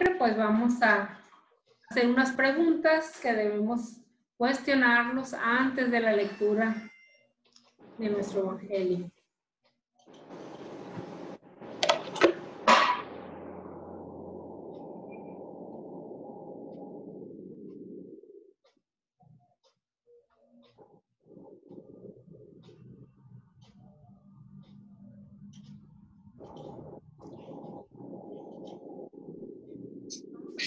siempre, pues vamos a hacer unas preguntas que debemos cuestionarnos antes de la lectura de nuestro Evangelio.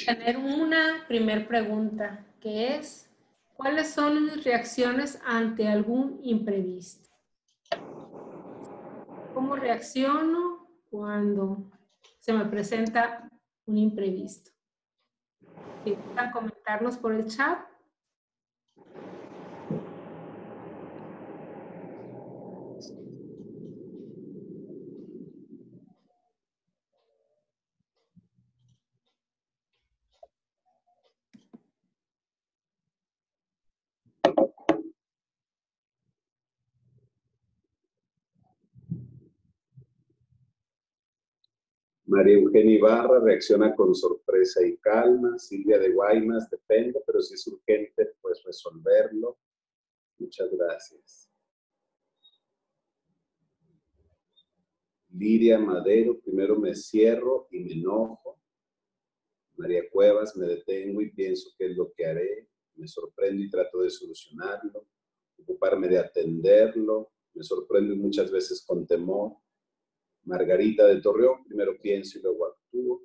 Tener una primera pregunta, que es, ¿cuáles son mis reacciones ante algún imprevisto? ¿Cómo reacciono cuando se me presenta un imprevisto? Si gustan comentarlos por el chat. María Eugenia Ibarra reacciona con sorpresa y calma. Silvia de Guaymas, depende, pero si es urgente, pues resolverlo. Muchas gracias. Lidia Madero, primero me cierro y me enojo. María Cuevas, me detengo y pienso qué es lo que haré. Me sorprendo y trato de solucionarlo. Ocuparme de atenderlo. Me sorprendo y muchas veces con temor. Margarita de Torreón, primero pienso y luego actúo.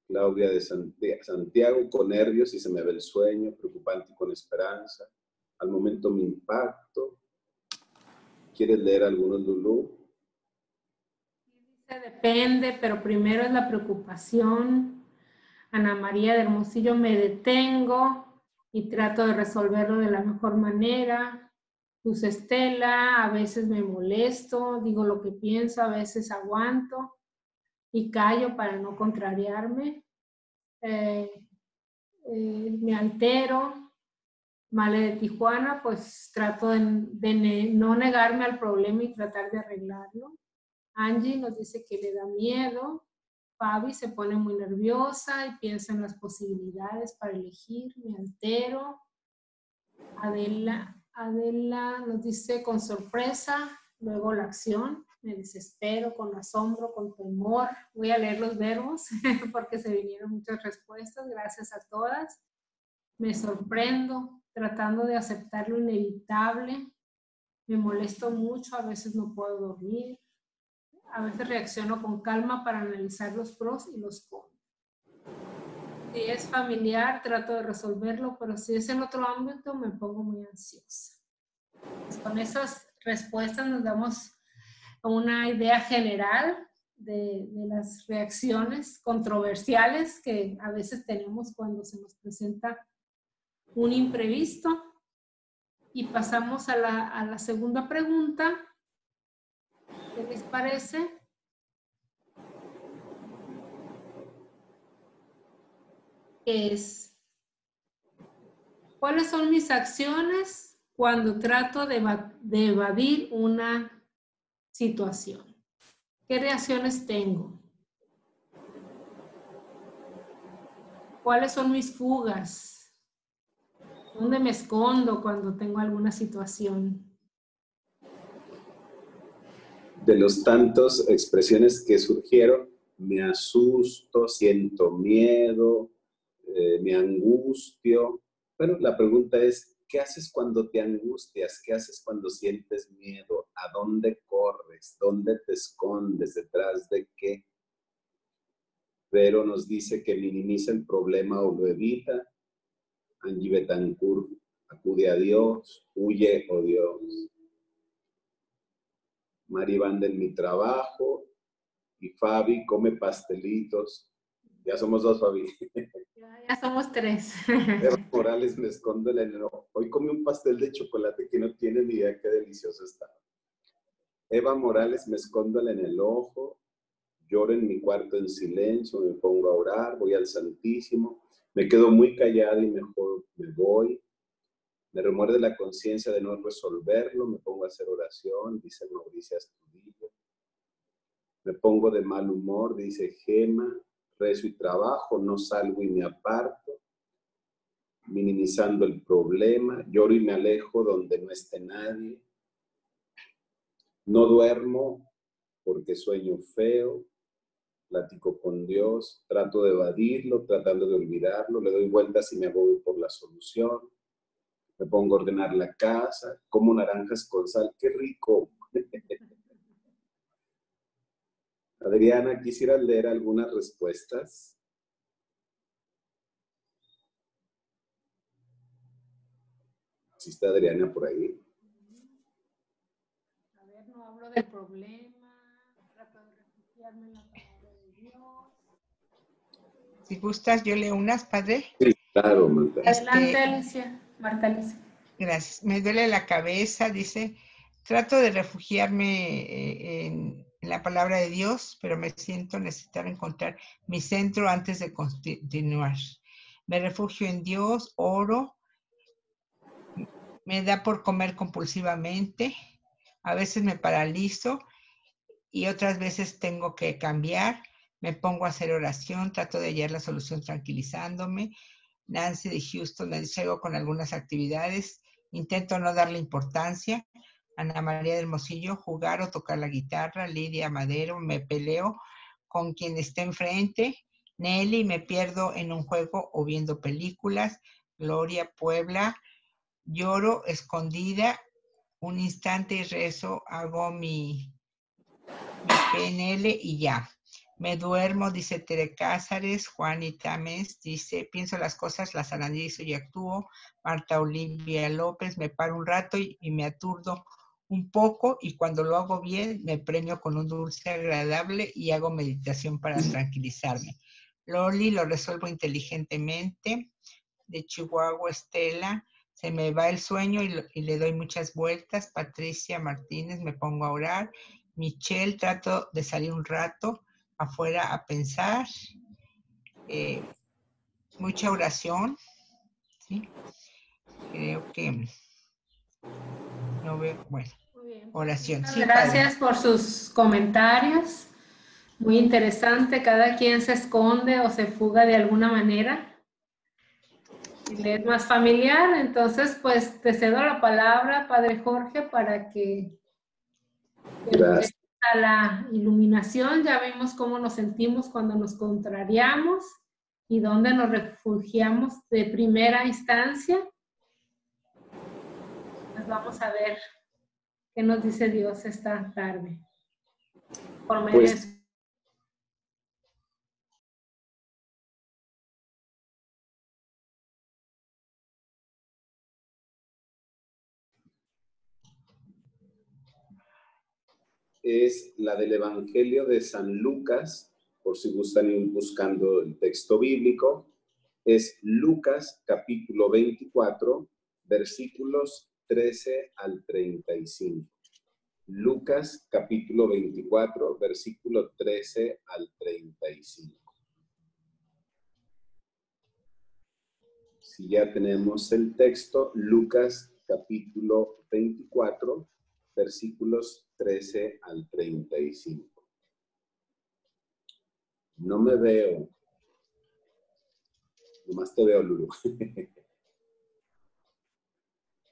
Claudia de Santiago, con nervios y se me ve el sueño, preocupante y con esperanza. Al momento me impacto. ¿Quieres leer algunos, Lulú? Dice, depende, pero primero es la preocupación. Ana María de Hermosillo, me detengo y trato de resolverlo de la mejor manera. Luz Estela, a veces me molesto, digo lo que pienso, a veces aguanto y callo para no contrariarme. Me altero. Male de Tijuana, pues trato de no negarme al problema y tratar de arreglarlo. Angie nos dice que le da miedo. Fabi se pone muy nerviosa y piensa en las posibilidades para elegir. Me altero. Adela nos dice con sorpresa, luego la acción. Me desespero, con asombro, con temor. Voy a leer los verbos porque se vinieron muchas respuestas. Gracias a todas. Me sorprendo, tratando de aceptar lo inevitable. Me molesto mucho, a veces no puedo dormir. A veces reacciono con calma para analizar los pros y los contras. Si es familiar, trato de resolverlo, pero si es en otro ámbito, me pongo muy ansiosa. Pues con esas respuestas nos damos una idea general de las reacciones controversiales que a veces tenemos cuando se nos presenta un imprevisto. Y pasamos a la segunda pregunta. ¿Qué les parece? Es, ¿cuáles son mis acciones cuando trato de evadir una situación? ¿Qué reacciones tengo? ¿Cuáles son mis fugas? ¿Dónde me escondo cuando tengo alguna situación? De los tantos expresiones que surgieron, me asusto, siento miedo, me angustio. Bueno, la pregunta es, ¿qué haces cuando te angustias? ¿Qué haces cuando sientes miedo? ¿A dónde corres? ¿Dónde te escondes? ¿Detrás de qué? Pero nos dice que minimiza el problema o lo evita. Angie Betancourt, acude a Dios, huye, oh Dios. Maribanda en mi trabajo. Y Fabi come pastelitos. Ya somos dos, Fabi. Ya somos tres. Eva Morales, me escondo en el enojo. Hoy comí un pastel de chocolate que no tiene ni idea qué delicioso está. Eva Morales, me escondo en el ojo. Lloro en mi cuarto en silencio, me pongo a orar, voy al Santísimo. Me quedo muy callada y mejor me voy. Me remuerde la conciencia de no resolverlo, me pongo a hacer oración, dice Mauricia Astudillo. Me pongo de mal humor, dice Gema. rezo y trabajo, no salgo y me aparto, minimizando el problema, lloro y me alejo donde no esté nadie, no duermo porque sueño feo, platico con Dios, trato de evadirlo, tratando de olvidarlo, le doy vueltas y me agobio por la solución, me pongo a ordenar la casa, como naranjas con sal, ¡qué rico! Adriana, ¿quisieras leer algunas respuestas? ¿Sí está Adriana por ahí? A ver, no hablo del problema, trato de refugiarme en la palabra de Dios. Si gustas, yo leo unas, padre. Sí, claro, Marta. Adelante, Alicia. Marta Alicia. Gracias. Me duele la cabeza, dice. Trato de refugiarme en la palabra de Dios, pero me siento necesitar encontrar mi centro antes de continuar. Me refugio en Dios, oro, me da por comer compulsivamente, a veces me paralizo y otras veces tengo que cambiar, me pongo a hacer oración, trato de hallar la solución tranquilizándome. Nancy de Houston, me distraigo con algunas actividades, intento no darle importancia. Ana María del Hermosillo, jugar o tocar la guitarra. Lidia Madero, me peleo con quien esté enfrente. Nelly, me pierdo en un juego o viendo películas. Gloria Puebla, lloro escondida, un instante y rezo, hago mi PNL y ya. Me duermo, dice Tere Cázares. Juanita Mes dice, pienso las cosas, las analizo y actúo. Marta Olivia López, me paro un rato y me aturdo un poco y cuando lo hago bien me premio con un dulce agradable y hago meditación para tranquilizarme. Loli, lo resuelvo inteligentemente. De Chihuahua, Estela, se me va el sueño y le doy muchas vueltas. Patricia Martínez, me pongo a orar. Michelle, trato de salir un rato afuera a pensar. Mucha oración, ¿sí? Creo que no veo, bueno, Muy bien, pues oración. muchas Sí, gracias padre. por sus comentarios. Muy interesante, cada quien se esconde o se fuga de alguna manera. Si le es más familiar, entonces pues te cedo la palabra, Padre Jorge, para que Gracias. a la iluminación. Ya vimos cómo nos sentimos cuando nos contrariamos y dónde nos refugiamos de primera instancia. Pues vamos a ver qué nos dice Dios esta tarde. Por medio de su... Es la del Evangelio de San Lucas, por si gustan ir buscando el texto bíblico, es Lucas capítulo 24, versículos 13 al 35. Lucas capítulo 24, versículo 13 al 35. Si ya tenemos el texto, Lucas capítulo 24, versículos 13 al 35. No me veo. Nomás te veo, Lulu.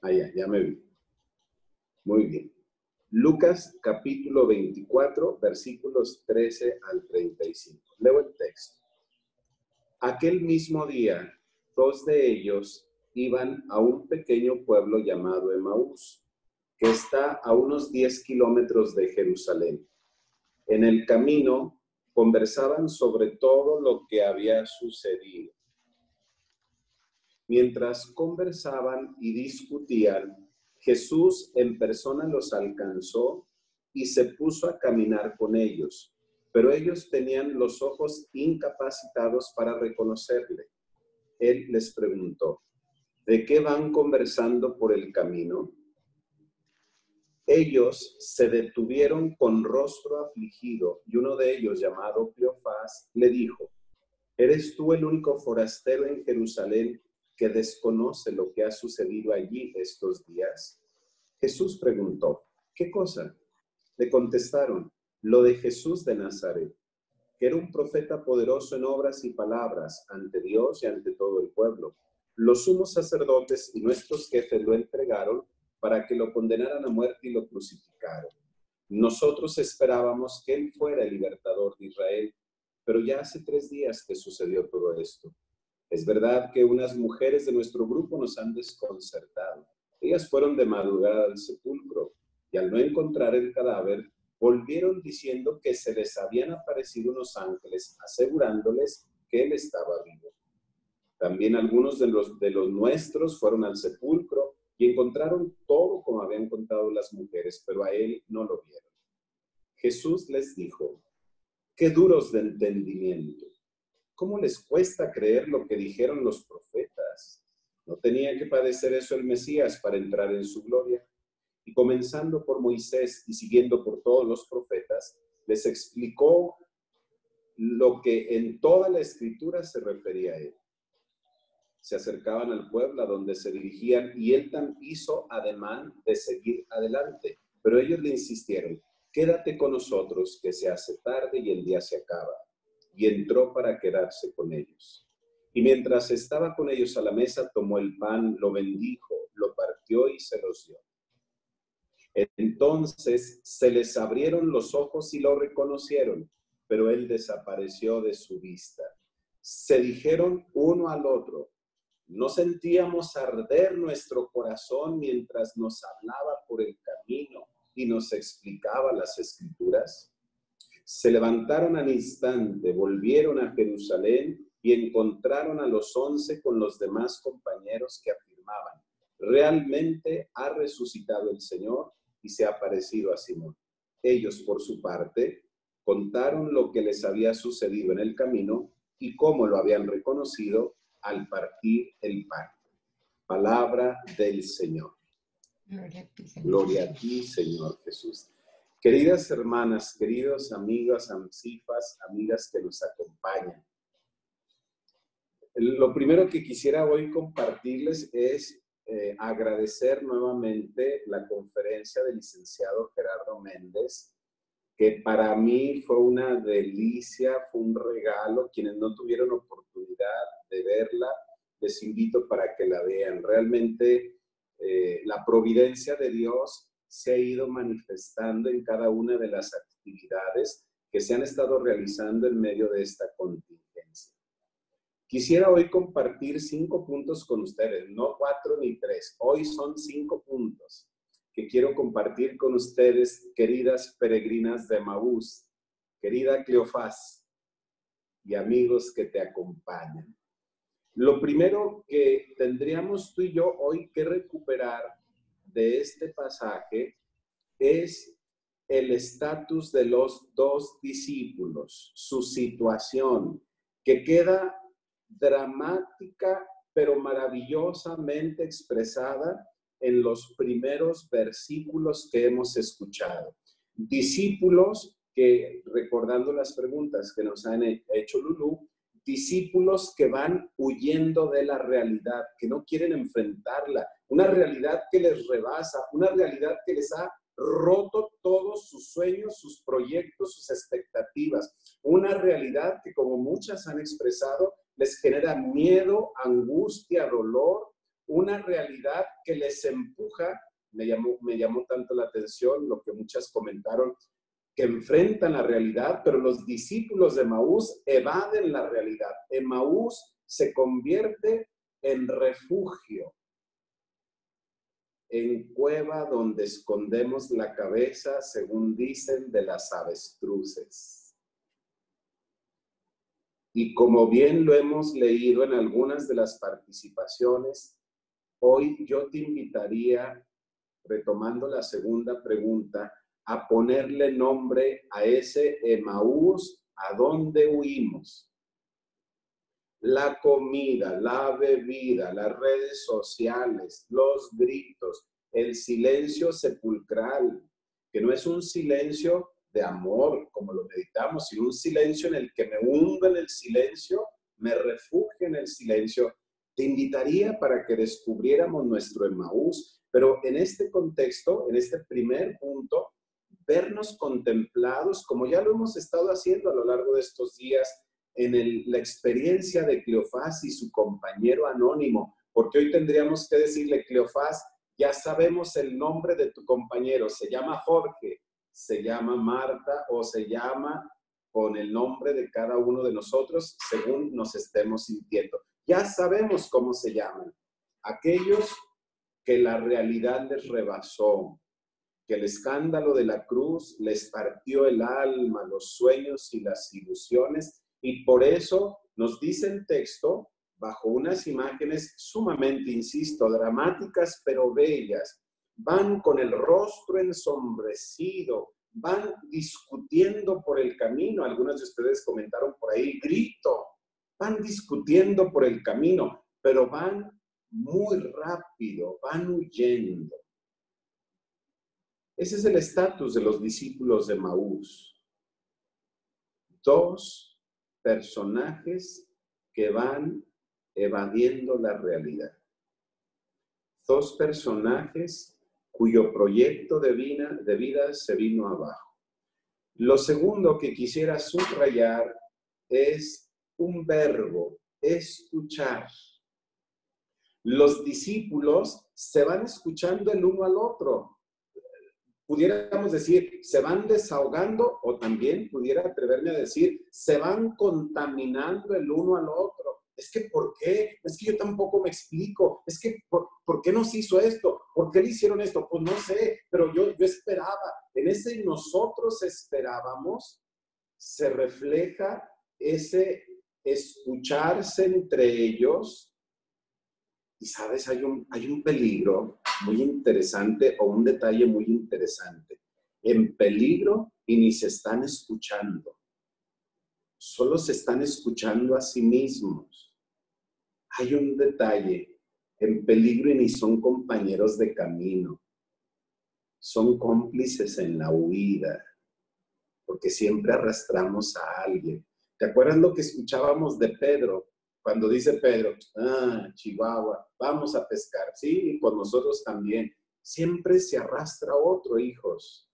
Ah, ya me vi. Muy bien. Lucas capítulo 24, versículos 13 al 35. Leo el texto. Aquel mismo día, dos de ellos iban a un pequeño pueblo llamado Emaús, que está a unos 10 kilómetros de Jerusalén. En el camino conversaban sobre todo lo que había sucedido. Mientras conversaban y discutían, Jesús en persona los alcanzó y se puso a caminar con ellos, pero ellos tenían los ojos incapacitados para reconocerle. Él les preguntó, ¿de qué van conversando por el camino? Ellos se detuvieron con rostro afligido y uno de ellos, llamado Cleofás, le dijo, ¿eres tú el único forastero en Jerusalén que desconoce lo que ha sucedido allí estos días? Jesús preguntó, ¿qué cosa? Le contestaron, lo de Jesús de Nazaret. que era un profeta poderoso en obras y palabras ante Dios y ante todo el pueblo. Los sumos sacerdotes y nuestros jefes lo entregaron para que lo condenaran a muerte y lo crucificaron. Nosotros esperábamos que él fuera el libertador de Israel, pero ya hace 3 días que sucedió todo esto. Es verdad que unas mujeres de nuestro grupo nos han desconcertado. Ellas fueron de madrugada al sepulcro y al no encontrar el cadáver, volvieron diciendo que se les habían aparecido unos ángeles asegurándoles que él estaba vivo. También algunos de los nuestros fueron al sepulcro y encontraron todo como habían contado las mujeres, pero a él no lo vieron. Jesús les dijo: qué duros de entendimiento. ¿Cómo les cuesta creer lo que dijeron los profetas? ¿No tenía que padecer eso el Mesías para entrar en su gloria? Y comenzando por Moisés y siguiendo por todos los profetas, les explicó lo que en toda la Escritura se refería a él. Se acercaban al pueblo a donde se dirigían y él hizo ademán de seguir adelante. Pero ellos le insistieron: quédate con nosotros, que se hace tarde y el día se acaba. Y entró para quedarse con ellos. Y mientras estaba con ellos a la mesa, tomó el pan, lo bendijo, lo partió y se los dio. Entonces se les abrieron los ojos y lo reconocieron, pero él desapareció de su vista. Se dijeron uno al otro: ¿no sentíamos arder nuestro corazón mientras nos hablaba por el camino y nos explicaba las Escrituras? Se levantaron al instante, volvieron a Jerusalén y encontraron a los 11 con los demás compañeros que afirmaban: realmente ha resucitado el Señor y se ha aparecido a Simón. Ellos, por su parte, contaron lo que les había sucedido en el camino y cómo lo habían reconocido al partir el pan. Palabra del Señor. Gloria a ti, Señor Jesús. Queridas hermanas, queridos amigos, amigas que nos acompañan. Lo primero que quisiera hoy compartirles es agradecer nuevamente la conferencia del licenciado Gerardo Méndez, que para mí fue una delicia, fue un regalo. Quienes no tuvieron oportunidad de verla, les invito para que la vean. Realmente la providencia de Dios se ha ido manifestando en cada una de las actividades que se han estado realizando en medio de esta contingencia. Quisiera hoy compartir 5 puntos con ustedes, no 4 ni 3. Hoy son 5 puntos que quiero compartir con ustedes, queridas peregrinas de Emaús, querida Cleofás y amigos que te acompañan. Lo primero que tendríamos tú y yo hoy que recuperar de este pasaje es el estatus de los 2 discípulos, su situación, que queda dramática pero maravillosamente expresada en los primeros versículos que hemos escuchado. Discípulos que, recordando las preguntas que nos han hecho Lulú, discípulos que van huyendo de la realidad, que no quieren enfrentarla, una realidad que les rebasa, una realidad que les ha roto todos sus sueños, sus proyectos, sus expectativas, una realidad que, como muchas han expresado, les genera miedo, angustia, dolor, una realidad que les empuja. Me llamó tanto la atención lo que muchas comentaron, que enfrentan la realidad, pero los discípulos de Emaús evaden la realidad. Emaús se convierte en refugio, en cueva donde escondemos la cabeza, según dicen, de las avestruces. Y como bien lo hemos leído en algunas de las participaciones, hoy yo te invitaría, retomando la segunda pregunta, a ponerle nombre a ese Emaús a donde huimos. La comida, la bebida, las redes sociales, los gritos, el silencio sepulcral, que no es un silencio de amor, como lo meditamos, sino un silencio en el que me hundo en el silencio, me refugio en el silencio. Te invitaría para que descubriéramos nuestro Emaús, pero en este contexto, en este primer punto, vernos contemplados, como ya lo hemos estado haciendo a lo largo de estos días, en la experiencia de Cleofás y su compañero anónimo, porque hoy tendríamos que decirle: Cleofás, ya sabemos el nombre de tu compañero, se llama Jorge, se llama Marta o se llama con el nombre de cada uno de nosotros según nos estemos sintiendo. Ya sabemos cómo se llaman. Aquellos que la realidad les rebasó, que el escándalo de la cruz les partió el alma, los sueños y las ilusiones, y por eso nos dice el texto, bajo unas imágenes sumamente, insisto, dramáticas pero bellas, van con el rostro ensombrecido, van discutiendo por el camino. Algunos de ustedes comentaron por ahí, grito, van discutiendo por el camino, pero van muy rápido, van huyendo. Ese es el estatus de los discípulos de Maús. Dos personajes que van evadiendo la realidad. Dos personajes cuyo proyecto de vida se vino abajo. Lo segundo que quisiera subrayar es un verbo, escuchar. Los discípulos se van escuchando el uno al otro. Pudiéramos decir, se van desahogando, o también pudiera atreverme a decir, se van contaminando el uno al otro. Es que, ¿por qué? Es que yo tampoco me explico. Es que, ¿por qué nos hizo esto? ¿Por qué le hicieron esto? Pues no sé, pero yo esperaba. En ese nosotros esperábamos se refleja ese escucharse entre ellos. Y sabes, hay un peligro muy interesante, o un detalle muy interesante. En peligro y ni se están escuchando. Solo se están escuchando a sí mismos. Hay un detalle. En peligro y ni son compañeros de camino. Son cómplices en la huida. Porque siempre arrastramos a alguien. ¿Te acuerdas lo que escuchábamos de Pedro? Cuando dice Pedro, Chihuahua, vamos a pescar. Sí, y con nosotros también. Siempre se arrastra otro, hijos.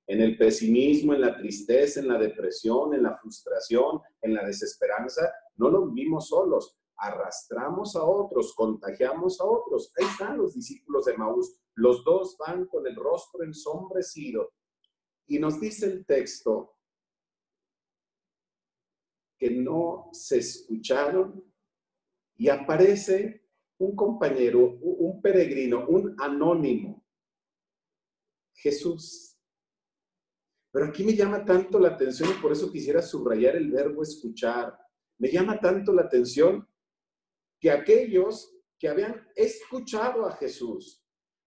En el pesimismo, en la tristeza, en la depresión, en la frustración, en la desesperanza, no lo vivimos solos. Arrastramos a otros, contagiamos a otros. Ahí están los discípulos de Maús. Los dos van con el rostro ensombrecido. Y nos dice el texto que no se escucharon. Y aparece un compañero, un peregrino, un anónimo, Jesús. Pero aquí me llama tanto la atención y por eso quisiera subrayar el verbo escuchar. Me llama tanto la atención que aquellos que habían escuchado a Jesús,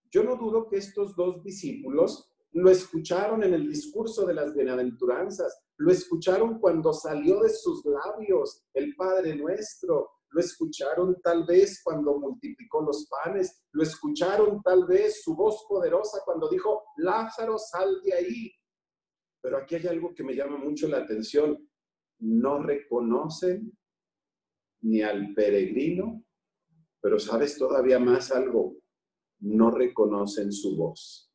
yo no dudo que estos dos discípulos lo escucharon en el discurso de las bienaventuranzas, lo escucharon cuando salió de sus labios el Padre Nuestro, lo escucharon tal vez cuando multiplicó los panes, lo escucharon tal vez su voz poderosa cuando dijo, Lázaro, sal de ahí. Pero aquí hay algo que me llama mucho la atención. No reconocen ni al peregrino, pero sabes todavía más algo, no reconocen su voz.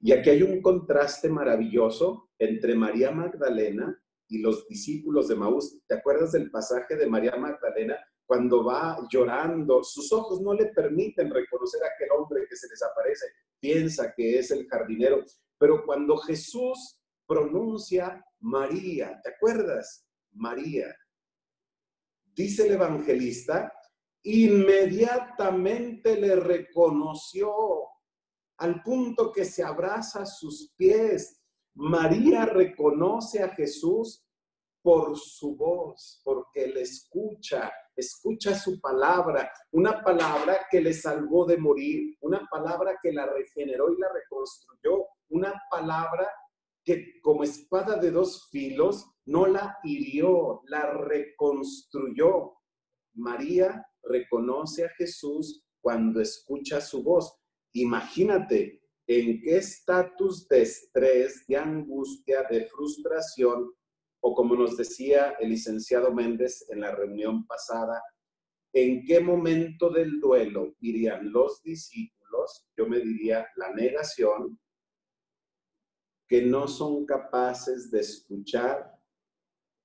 Y aquí hay un contraste maravilloso entre María Magdalena y los discípulos de Maús. ¿Te acuerdas del pasaje de María Magdalena? Cuando va llorando, sus ojos no le permiten reconocer a aquel hombre que se les aparece. Piensa que es el jardinero. Pero cuando Jesús pronuncia María, ¿te acuerdas? María. Dice el evangelista, inmediatamente le reconoció al punto que se abraza a sus pies. María reconoce a Jesús por su voz, porque le escucha su palabra, una palabra que le salvó de morir, una palabra que la regeneró y la reconstruyó, una palabra que como espada de dos filos no la hirió, la reconstruyó. María reconoce a Jesús cuando escucha su voz. Imagínate en qué estatus de estrés, de angustia, de frustración, o como nos decía el licenciado Méndez en la reunión pasada, en qué momento del duelo irían los discípulos, yo me diría la negación, que no son capaces de escuchar,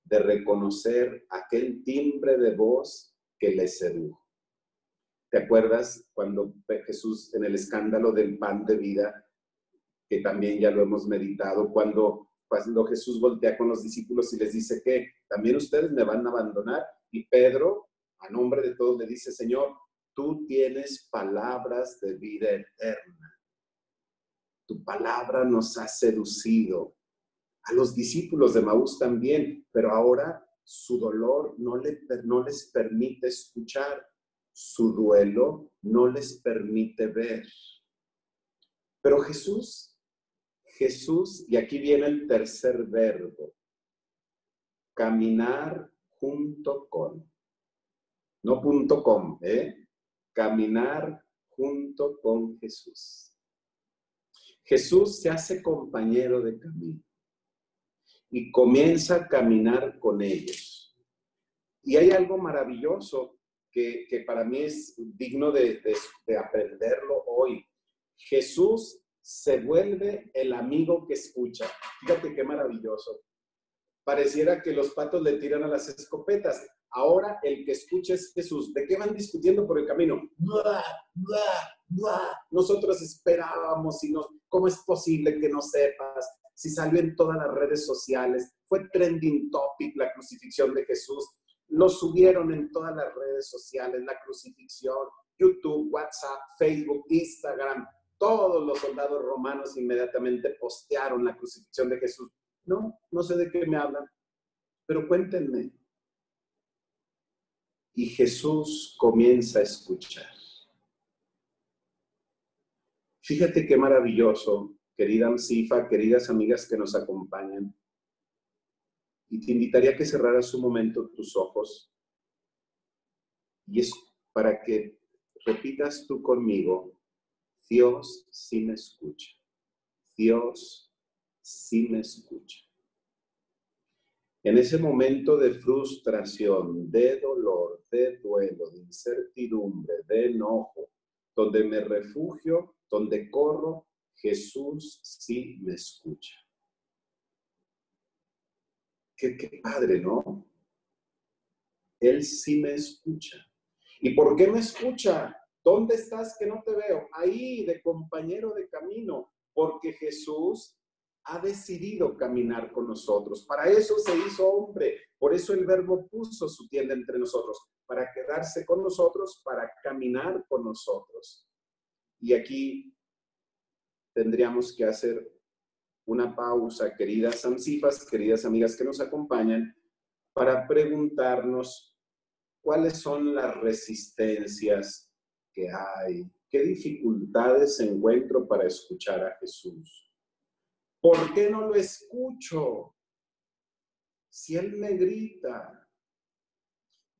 de reconocer aquel timbre de voz que les sedujo. ¿Te acuerdas cuando Jesús, en el escándalo del pan de vida, que también ya lo hemos meditado, cuando Jesús voltea con los discípulos y les dice que también ustedes me van a abandonar? Y Pedro, a nombre de todos, le dice: Señor, tú tienes palabras de vida eterna. Tu palabra nos ha seducido. A los discípulos de Maús también, pero ahora su dolor no les permite escuchar. Su duelo no les permite ver. Pero Jesús, y aquí viene el tercer verbo, caminar junto con, no .com, caminar junto con Jesús. Jesús se hace compañero de camino y comienza a caminar con ellos. Y hay algo maravilloso que para mí es digno de aprenderlo hoy. Jesús se vuelve el amigo que escucha. Fíjate qué maravilloso. Pareciera que los patos le tiran a las escopetas. Ahora el que escucha es Jesús. ¿De qué van discutiendo por el camino? ¡Buah, buah, buah! Nosotros esperábamos y ¿cómo es posible que no sepas? Si salió en todas las redes sociales, fue trending topic la crucifixión de Jesús. Lo subieron en todas las redes sociales, la crucifixión, YouTube, WhatsApp, Facebook, Instagram. Todos los soldados romanos inmediatamente postearon la crucifixión de Jesús. No sé de qué me hablan, pero cuéntenme. Y Jesús comienza a escuchar. Fíjate qué maravilloso, querida Amsifa, queridas amigas que nos acompañan. Y te invitaría a que cerraras un momento tus ojos. Y es para que repitas tú conmigo: Dios sí me escucha. Dios sí me escucha. En ese momento de frustración, de dolor, de duelo, de incertidumbre, de enojo, donde me refugio, donde corro, Jesús sí me escucha. Qué padre, ¿no? Él sí me escucha. ¿Y por qué me escucha? ¿Dónde estás que no te veo? Ahí, de compañero de camino, porque Jesús ha decidido caminar con nosotros. Para eso se hizo hombre. Por eso el Verbo puso su tienda entre nosotros, para quedarse con nosotros, para caminar con nosotros. Y aquí tendríamos que hacer una pausa, queridas amsifas, queridas amigas que nos acompañan, para preguntarnos cuáles son las resistencias que hay, qué dificultades encuentro para escuchar a Jesús. ¿Por qué no lo escucho? Si Él me grita.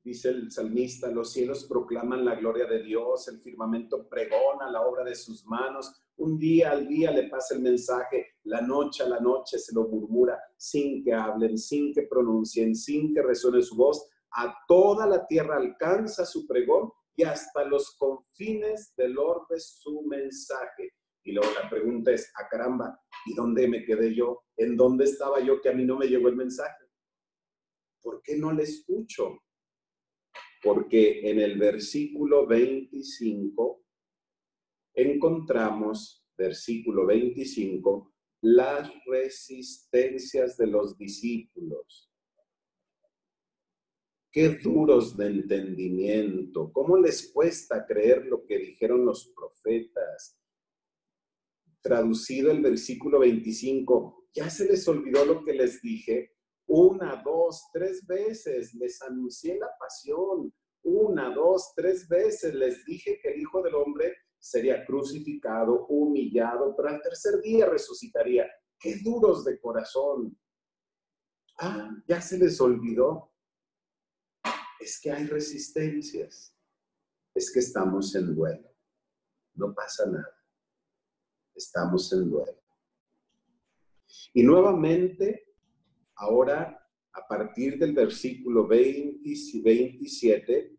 Dice el salmista: los cielos proclaman la gloria de Dios, el firmamento pregona la obra de sus manos. Un día al día le pasa el mensaje, la noche a la noche se lo murmura, sin que hablen, sin que pronuncien, sin que resuene su voz. A toda la tierra alcanza su pregón y hasta los confines del orbe su mensaje. Y luego la pregunta es: caramba, ¿y dónde me quedé yo? ¿En dónde estaba yo que a mí no me llegó el mensaje? ¿Por qué no le escucho? Porque en el versículo 25 encontramos, versículo 25, las resistencias de los discípulos. Qué duros de entendimiento, cómo les cuesta creer lo que dijeron los profetas. Traducido el versículo 25, ya se les olvidó lo que les dije. 1, 2, 3 veces les anuncié la pasión. 1, 2, 3 veces les dije que el Hijo del Hombre sería crucificado, humillado, pero al tercer día resucitaría. ¡Qué duros de corazón! Ya se les olvidó. Es que hay resistencias. Es que estamos en duelo. No pasa nada. Estamos en duelo. Y nuevamente, ahora, a partir del versículo 20 y 27,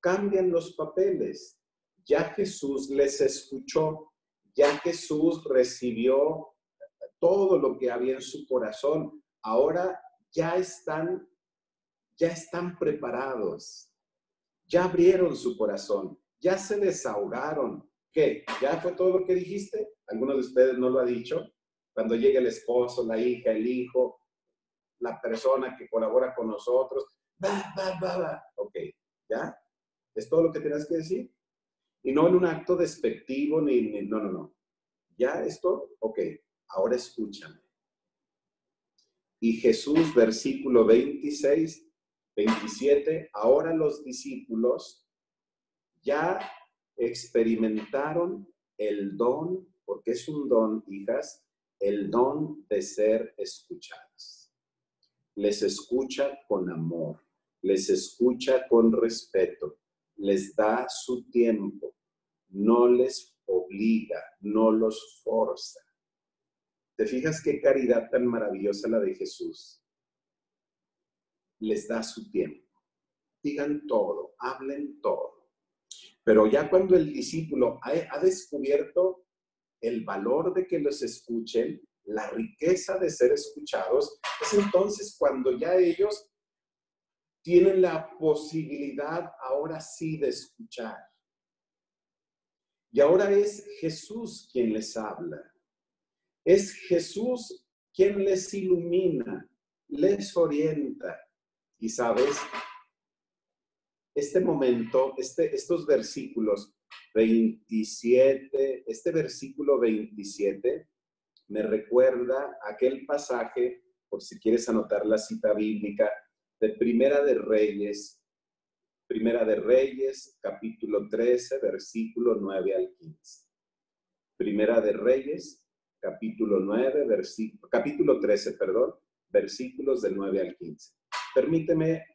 cambian los papeles. Ya Jesús les escuchó, ya Jesús recibió todo lo que había en su corazón. Ahora ya están preparados, ya abrieron su corazón, ya se desahogaron. ¿Qué? ¿Ya fue todo lo que dijiste? ¿Alguno de ustedes no lo ha dicho? Cuando llega el esposo, la hija, el hijo, la persona que colabora con nosotros, ok, ¿ya? ¿Es todo lo que tienes que decir? Y no en un acto despectivo, no. ¿Ya es todo? Ok, ahora escúchame. Y Jesús, versículo 26, 27, ahora los discípulos ya experimentaron el don, porque es un don, hijas, el don de ser escuchadas. Les escucha con amor, les escucha con respeto, les da su tiempo, no les obliga, no los forza. ¿Te fijas qué caridad tan maravillosa la de Jesús? Les da su tiempo. Digan todo, hablen todo. Pero ya cuando el discípulo ha descubierto el valor de que los escuchen, la riqueza de ser escuchados, es entonces cuando ya ellos tienen la posibilidad ahora sí de escuchar. Y ahora es Jesús quien les habla. Es Jesús quien les ilumina, les orienta. Y sabes, este momento, estos versículos 27, este versículo 27 me recuerda aquel pasaje, por si quieres anotar la cita bíblica, de Primera de Reyes, capítulo 13, versículo 9 al 15. Primera de Reyes, capítulo 13, versículos del 9 al 15. Permíteme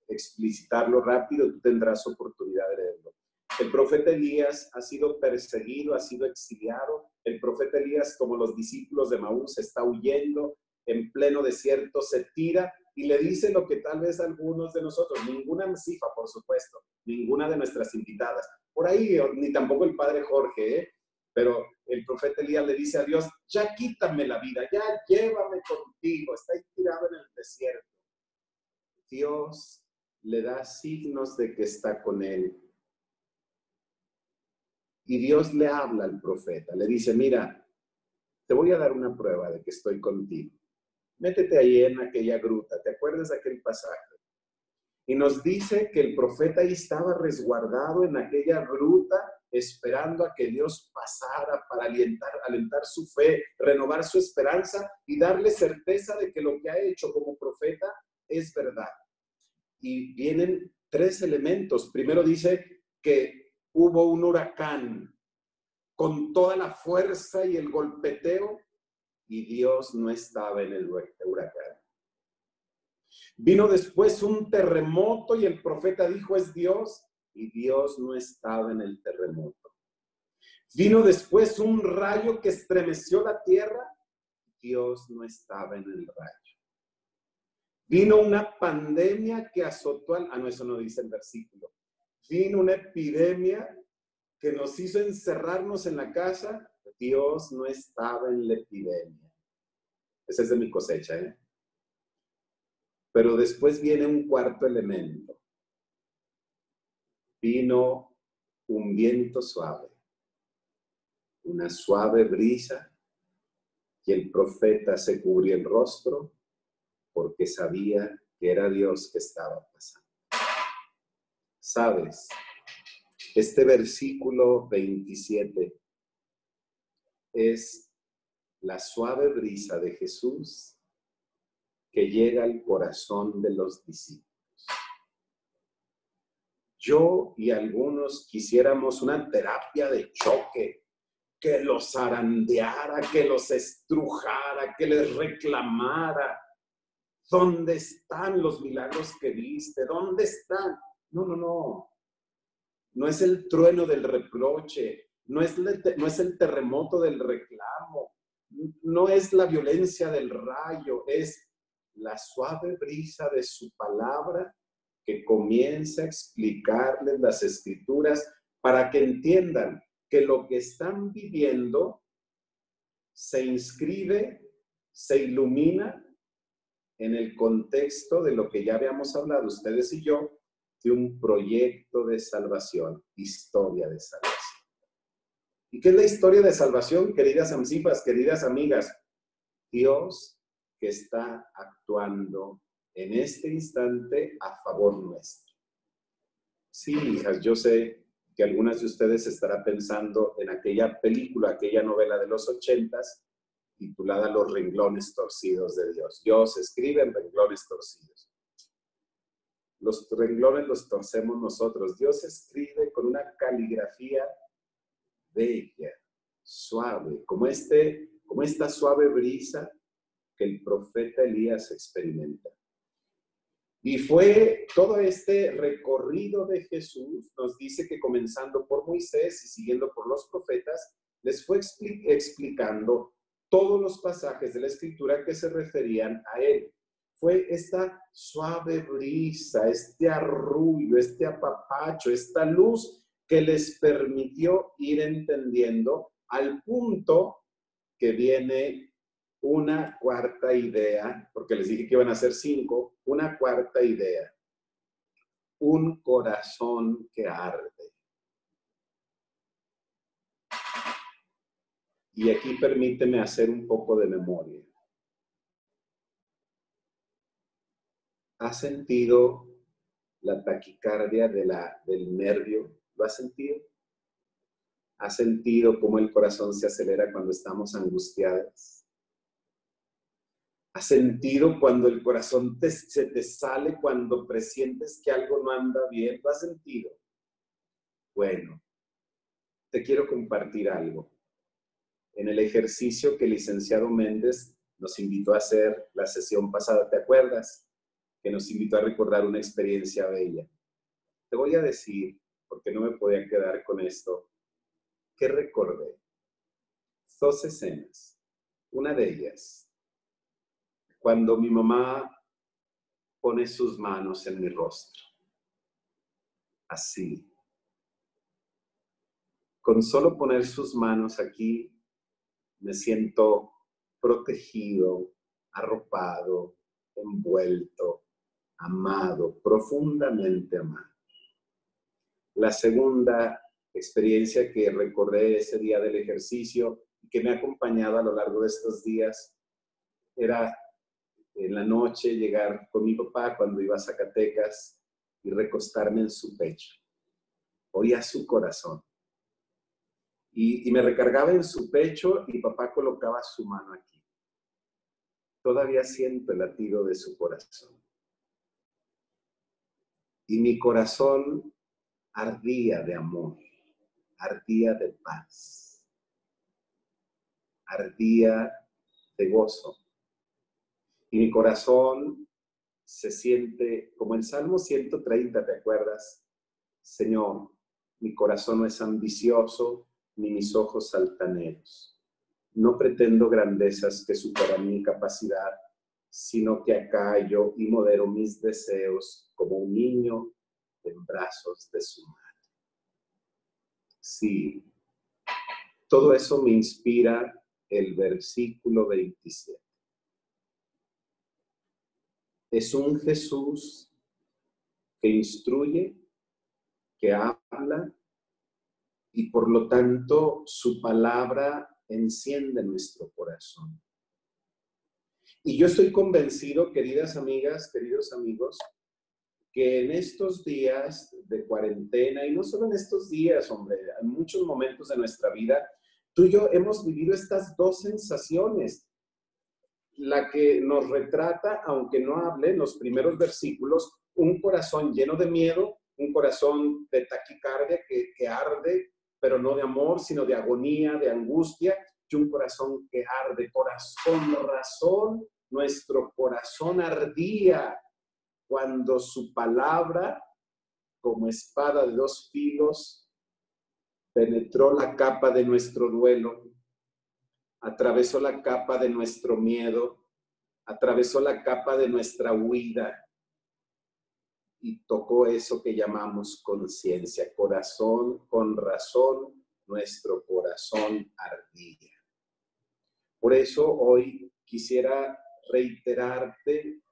explicitarlo rápido, tú tendrás oportunidad de leerlo. El profeta Elías ha sido perseguido, ha sido exiliado. El profeta Elías, como los discípulos de Maús, está huyendo en pleno desierto, se tira y le dice lo que tal vez algunos de nosotros, ninguna Mesifa, por supuesto, ninguna de nuestras invitadas, por ahí, ni tampoco el padre Jorge, pero el profeta Elías le dice a Dios, ya quítame la vida, ya llévame contigo, está ahí tirado en el desierto. Dios le da signos de que está con él. Y Dios le habla al profeta, le dice, mira, te voy a dar una prueba de que estoy contigo. Métete ahí en aquella gruta, ¿te acuerdas de aquel pasaje? Y nos dice que el profeta ahí estaba resguardado en aquella gruta, esperando a que Dios pasara para alentar su fe, renovar su esperanza y darle certeza de que lo que ha hecho como profeta es verdad. Y vienen tres elementos. Primero dice que hubo un huracán con toda la fuerza y el golpeteo y Dios no estaba en el huracán. Vino después un terremoto y el profeta dijo es Dios y Dios no estaba en el terremoto. Vino después un rayo que estremeció la tierra, Dios no estaba en el rayo. Vino una pandemia que azotó no, eso no dice el versículo. Vino una epidemia que nos hizo encerrarnos en la casa, Dios no estaba en la epidemia. Esa es de mi cosecha, ¿eh? Pero después viene un cuarto elemento. Vino un viento suave, una suave brisa, y el profeta se cubrió el rostro porque sabía que era Dios que estaba pasando. ¿Sabes? Este versículo 27 es la suave brisa de Jesús que llega al corazón de los discípulos. Yo y algunos quisiéramos una terapia de choque, que los zarandeara, que los estrujara, que les reclamara. ¿Dónde están los milagros que viste? ¿Dónde están? No. No es el trueno del reproche, no es el terremoto del reclamo, no es la violencia del rayo, es la suave brisa de su palabra que comienza a explicarles las escrituras para que entiendan que lo que están viviendo se inscribe se ilumina en el contexto de lo que ya habíamos hablado ustedes y yo, de un proyecto de salvación, historia de salvación. ¿Y qué es la historia de salvación, queridas amsifas, queridas amigas? Dios que está actuando en este instante a favor nuestro. Sí, hijas, yo sé que algunas de ustedes estarán pensando en aquella película, aquella novela de los 80s, titulada Los renglones torcidos de Dios. Dios escribe en renglones torcidos. Los renglones los torcemos nosotros. Dios escribe con una caligrafía bella, suave, como esta suave brisa que el profeta Elías experimenta. Y fue todo este recorrido de Jesús, nos dice que comenzando por Moisés y siguiendo por los profetas, les fue explicando todos los pasajes de la Escritura que se referían a él. Fue esta suave brisa, este arrullo, este apapacho, esta luz que les permitió ir entendiendo al punto que viene una cuarta idea, porque les dije que iban a ser 5, una cuarta idea. Un corazón que arde. Y aquí permíteme hacer un poco de memoria. ¿Has sentido la taquicardia del nervio? ¿Lo has sentido? ¿Has sentido cómo el corazón se acelera cuando estamos angustiados? ¿Has sentido cuando el corazón se te sale cuando presientes que algo no anda bien? ¿Lo has sentido? Bueno, te quiero compartir algo. En el ejercicio que el licenciado Méndez nos invitó a hacer la sesión pasada, ¿te acuerdas? Que nos invitó a recordar una experiencia bella. Te voy a decir, porque no me podía quedar con esto, que recordé 2 escenas. Una de ellas, cuando mi mamá pone sus manos en mi rostro. Así. Con solo poner sus manos aquí, me siento protegido, arropado, envuelto, amado, profundamente amado. La segunda experiencia que recordé ese día del ejercicio y que me ha acompañado a lo largo de estos días era en la noche llegar con mi papá cuando iba a Zacatecas y recostarme en su pecho. Oía su corazón. Y me recargaba en su pecho y papá colocaba su mano aquí. Todavía siento el latido de su corazón. Y mi corazón ardía de amor, ardía de paz, ardía de gozo. Y mi corazón se siente, como en Salmo 130, ¿te acuerdas? Señor, mi corazón no es ambicioso, ni mis ojos altaneros. No pretendo grandezas que superan mi capacidad, sino que acallo y modero mis deseos como un niño en brazos de su madre. Sí, todo eso me inspira el versículo 27. Es un Jesús que instruye, que habla, y por lo tanto su palabra enciende nuestro corazón. Y yo estoy convencido, queridas amigas, queridos amigos, que en estos días de cuarentena, y no solo en estos días, hombre, en muchos momentos de nuestra vida, tú y yo hemos vivido estas 2 sensaciones. La que nos retrata, aunque no hable en los primeros versículos, un corazón lleno de miedo, un corazón de taquicardia que arde, pero no de amor, sino de agonía, de angustia, y un corazón que arde. Con razón, nuestro corazón ardía cuando su palabra, como espada de 2 filos, penetró la capa de nuestro duelo, atravesó la capa de nuestro miedo, atravesó la capa de nuestra huida y tocó eso que llamamos conciencia. Corazón, con razón, nuestro corazón ardía. Por eso hoy quisiera reiterarte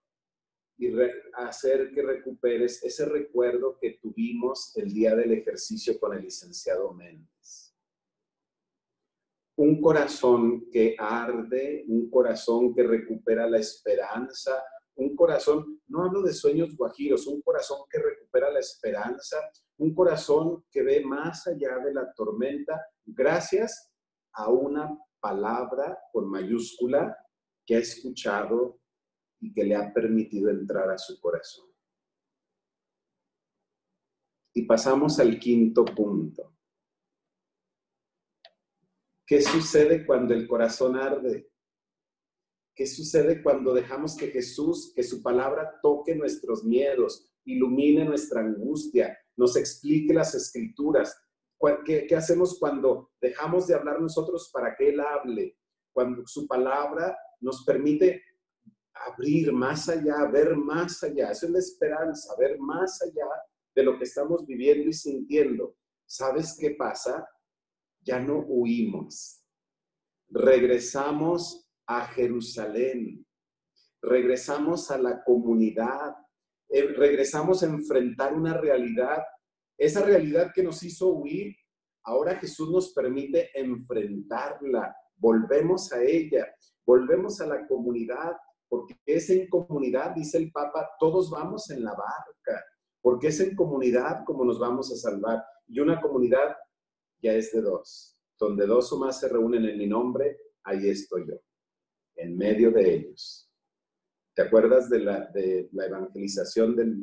y hacer que recuperes ese recuerdo que tuvimos el día del ejercicio con el licenciado Méndez. Un corazón que arde, un corazón que recupera la esperanza, un corazón, no hablo de sueños guajiros, un corazón que recupera la esperanza, un corazón que ve más allá de la tormenta gracias a una palabra con mayúscula que ha escuchado y que le ha permitido entrar a su corazón. Y pasamos al quinto punto. ¿Qué sucede cuando el corazón arde? ¿Qué sucede cuando dejamos que Jesús, que su palabra toque nuestros miedos, ilumine nuestra angustia, nos explique las escrituras? ¿Qué hacemos cuando dejamos de hablar nosotros para que Él hable? Cuando su palabra nos permite abrir más allá, ver más allá. Eso es la esperanza, ver más allá de lo que estamos viviendo y sintiendo. ¿Sabes qué pasa? Ya no huimos. Regresamos a Jerusalén. Regresamos a la comunidad. Regresamos a enfrentar una realidad. Esa realidad que nos hizo huir, ahora Jesús nos permite enfrentarla. Volvemos a ella. Volvemos a la comunidad. Porque es en comunidad, dice el Papa, todos vamos en la barca, porque es en comunidad como nos vamos a salvar. Y una comunidad ya es de dos. Donde dos o más se reúnen en mi nombre, ahí estoy yo, en medio de ellos. ¿Te acuerdas de la evangelización del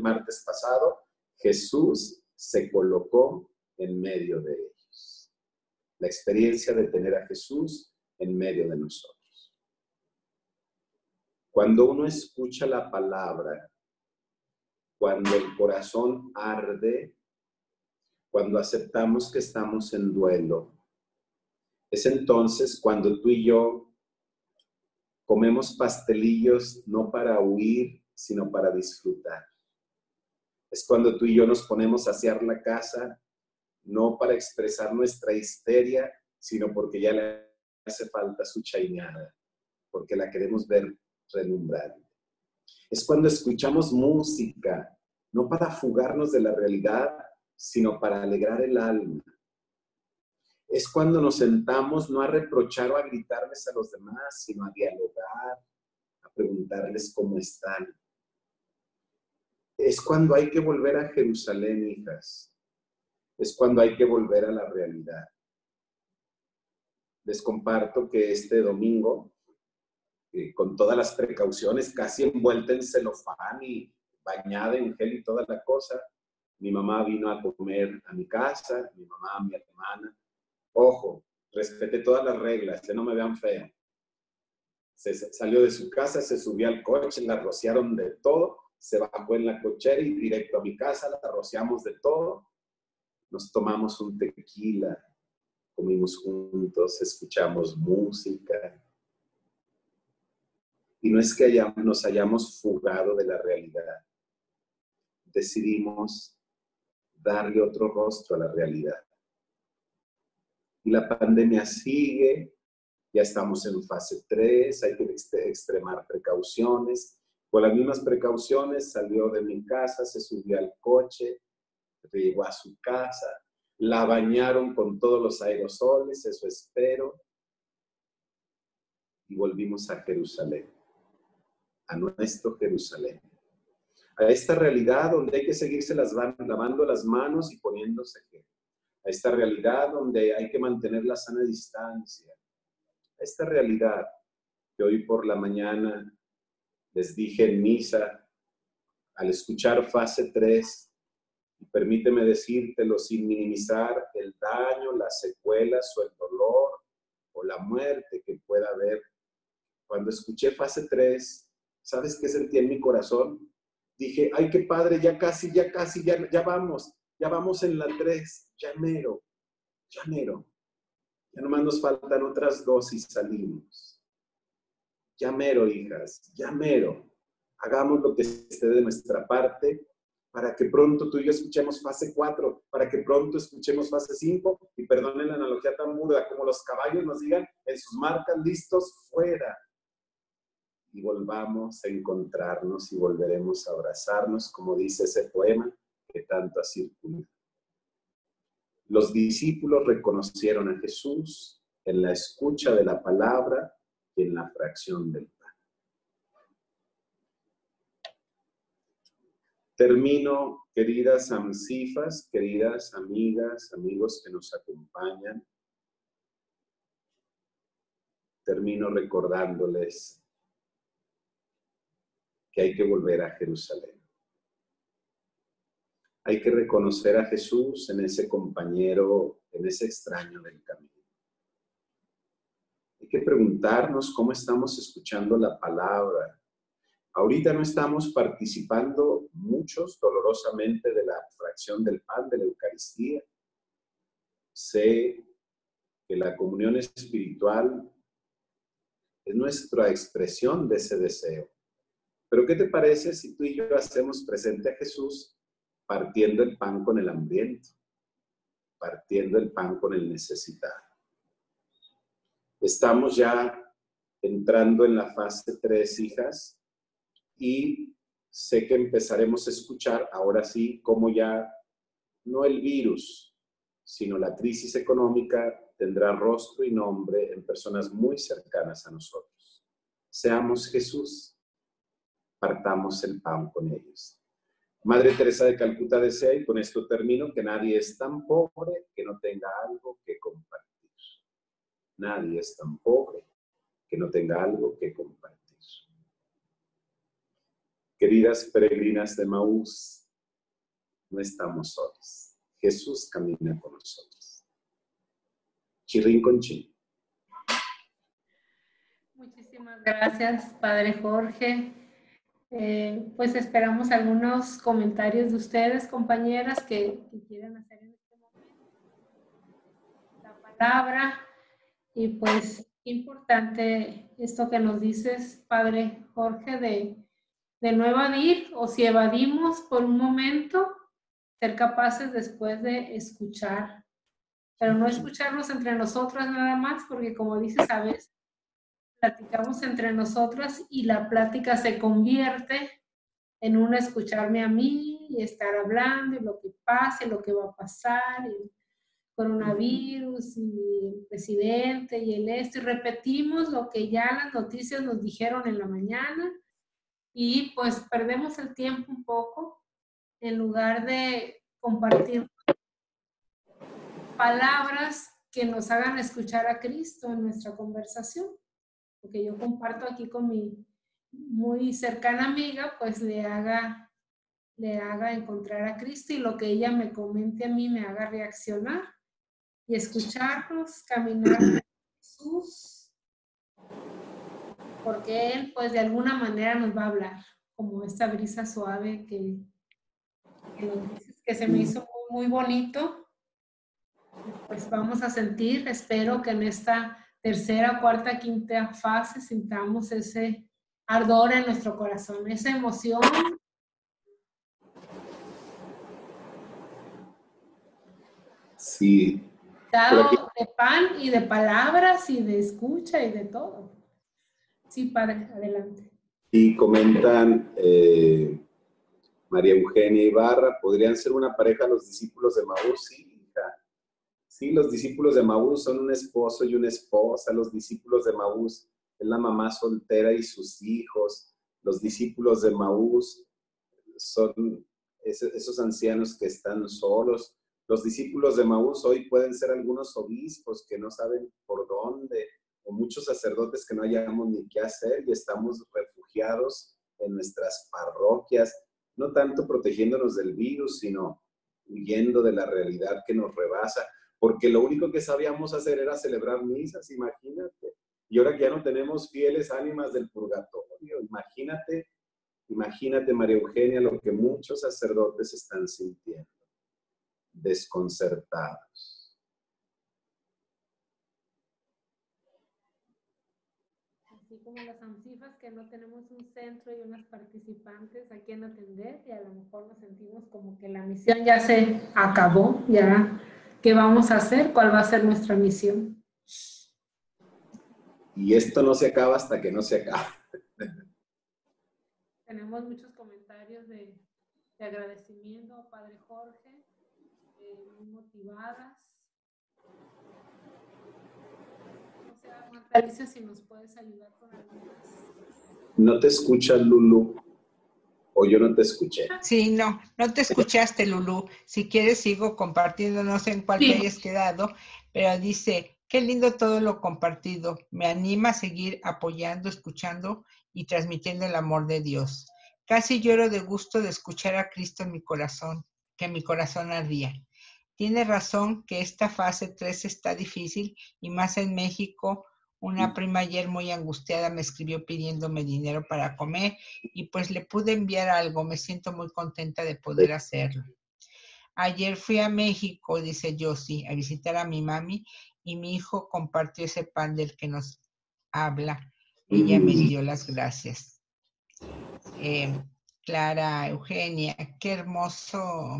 martes pasado? Jesús se colocó en medio de ellos. La experiencia de tener a Jesús en medio de nosotros. Cuando uno escucha la palabra, cuando el corazón arde, cuando aceptamos que estamos en duelo, es entonces cuando tú y yo comemos pastelillos no para huir, sino para disfrutar. Es cuando tú y yo nos ponemos a asear la casa, no para expresar nuestra histeria, sino porque ya le hace falta su chaineada, porque la queremos ver relumbrante. Es cuando escuchamos música, no para fugarnos de la realidad, sino para alegrar el alma. Es cuando nos sentamos no a reprochar o a gritarles a los demás, sino a dialogar, a preguntarles cómo están. Es cuando hay que volver a Jerusalén, hijas. Es cuando hay que volver a la realidad. Les comparto que este domingo, con todas las precauciones, casi envuelta en celofán y bañada en gel y toda la cosa, mi mamá vino a comer a mi casa, mi mamá, mi hermana. Ojo, respeté todas las reglas, que no me vean fea. Salió de su casa, se subió al coche, la rociaron de todo, se bajó en la cochera y directo a mi casa, la rociamos de todo. Nos tomamos un tequila, comimos juntos, escuchamos música. Y no es que nos hayamos fugado de la realidad. Decidimos darle otro rostro a la realidad. Y la pandemia sigue, ya estamos en fase 3, hay que extremar precauciones. Con las mismas precauciones salió de mi casa, se subió al coche, llegó a su casa, la bañaron con todos los aerosoles, eso espero, y volvimos a Jerusalén, a nuestro Jerusalén, a esta realidad donde hay que seguirse lavando las manos y poniéndose gel, a esta realidad donde hay que mantener la sana distancia, a esta realidad que hoy por la mañana les dije en misa, al escuchar fase 3, y permíteme decírtelo sin minimizar el daño, las secuelas o el dolor o la muerte que pueda haber. Cuando escuché fase 3, ¿sabes qué sentí en mi corazón? Dije, ay, qué padre, ya casi, ya vamos en la 3, ya mero. Ya nomás nos faltan otras 2 y salimos. Ya mero, hijas, ya mero. Hagamos lo que esté de nuestra parte para que pronto tú y yo escuchemos fase 4, para que pronto escuchemos fase 5, y perdonen la analogía tan burda, como los caballos nos digan en sus marcas, listos, fuera. Y volvamos a encontrarnos y volveremos a abrazarnos, como dice ese poema que tanto ha circulado. Los discípulos reconocieron a Jesús en la escucha de la palabra y en la fracción del pan. Termino, queridas amsifas, queridas amigas, amigos que nos acompañan. Termino recordándoles que hay que volver a Jerusalén. Hay que reconocer a Jesús en ese compañero, en ese extraño del camino. Hay que preguntarnos cómo estamos escuchando la palabra. Ahorita no estamos participando muchos dolorosamente de la fracción del pan, de la Eucaristía. Sé que la comunión espiritual es nuestra expresión de ese deseo. Pero ¿qué te parece si tú y yo hacemos presente a Jesús partiendo el pan con el hambriento, partiendo el pan con el necesitado? Estamos ya entrando en la fase 3, hijas, y sé que empezaremos a escuchar ahora sí cómo ya no el virus, sino la crisis económica tendrá rostro y nombre en personas muy cercanas a nosotros. Seamos Jesús, partamos el pan con ellos. Madre Teresa de Calcuta desea, y con esto termino, que nadie es tan pobre que no tenga algo que compartir. Nadie es tan pobre que no tenga algo que compartir. Queridas peregrinas de Maús, no estamos solos. Jesús camina con nosotros. Chirrín con chin. Muchísimas gracias, Padre Jorge. Pues esperamos algunos comentarios de ustedes, compañeras, que quieran hacer en este momento. La palabra, y pues importante esto que nos dices, Padre Jorge, de no evadir, o si evadimos por un momento, ser capaces después de escuchar, pero no escucharnos entre nosotras nada más, porque como dices, a veces platicamos entre nosotras y la plática se convierte en un escucharme a mí y estar hablando y lo que pase, lo que va a pasar, y el coronavirus y el presidente y y repetimos lo que ya las noticias nos dijeron en la mañana y pues perdemos el tiempo un poco en lugar de compartir palabras que nos hagan escuchar a Cristo en nuestra conversación. Porque yo comparto aquí con mi muy cercana amiga, pues le haga encontrar a Cristo y lo que ella me comente a mí me haga reaccionar y escucharnos, caminar con Jesús, porque Él pues de alguna manera nos va a hablar, como esta brisa suave que nos dices, que se me hizo muy, muy bonito. Pues vamos a sentir, espero que en esta tercera, cuarta, quinta fase sintamos ese ardor en nuestro corazón, esa emoción. Sí. Dado de pan y de palabras y de escucha y de todo. Sí, Padre, adelante. Y comentan María Eugenia Ibarra, ¿podrían ser una pareja los discípulos de Maús? Sí, hija. Sí, los discípulos de Maús son un esposo y una esposa. Los discípulos de Maús es la mamá soltera y sus hijos. Los discípulos de Maús son esos ancianos que están solos. Los discípulos de Maús hoy pueden ser algunos obispos que no saben por dónde, o muchos sacerdotes que no hayamos ni qué hacer y estamos refugiados en nuestras parroquias, no tanto protegiéndonos del virus, sino huyendo de la realidad que nos rebasa, porque lo único que sabíamos hacer era celebrar misas, imagínate. Y ahora que ya no tenemos fieles ánimas del purgatorio, imagínate, María Eugenia, lo que muchos sacerdotes están sintiendo, desconcertados. Así como las AMSIFAs, que no tenemos un centro y unas participantes a quien atender, y a lo mejor nos sentimos como que la misión ya se acabó, ya, ¿qué vamos a hacer? ¿Cuál va a ser nuestra misión? Y esto no se acaba hasta que no se acaba. Tenemos muchos comentarios de agradecimiento, Padre Jorge, muy motivadas. O sea, Marta Alicia, si nos puedes ayudar con algunas. No te escucha Lulu, o yo no te escuché. Sí, no te escuchaste, Lulú. Si quieres, sigo compartiendo, no sé en cuál te hayas quedado, pero dice, qué lindo todo lo compartido. Me anima a seguir apoyando, escuchando y transmitiendo el amor de Dios. Casi lloro de gusto de escuchar a Cristo en mi corazón, que mi corazón ardía. Tiene razón que esta fase 3 está difícil y más en México. Una prima ayer muy angustiada me escribió pidiéndome dinero para comer y pues le pude enviar algo. Me siento muy contenta de poder hacerlo. Ayer fui a México, dice Josie, a visitar a mi mami y mi hijo compartió ese pan del que nos habla. Ella me dio las gracias. Clara Eugenia, qué hermosa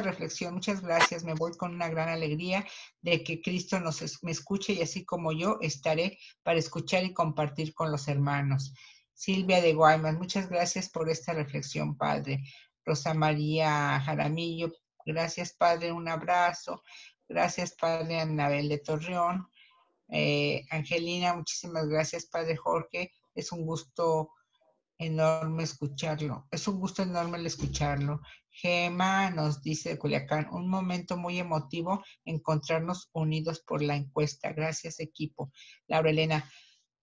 reflexión. Muchas gracias. Me voy con una gran alegría de que Cristo me escuche y así como yo estaré para escuchar y compartir con los hermanos. Silvia de Guaymas, muchas gracias por esta reflexión, Padre. Rosa María Jaramillo, gracias, Padre, un abrazo. Gracias, Padre. Anabel de Torreón. Angelina, muchísimas gracias, Padre Jorge. Es un gusto enorme escucharlo. Es un gusto enorme el escucharlo. Gema nos dice de Culiacán, un momento muy emotivo encontrarnos unidos por la encuesta. Gracias, equipo. Laura Elena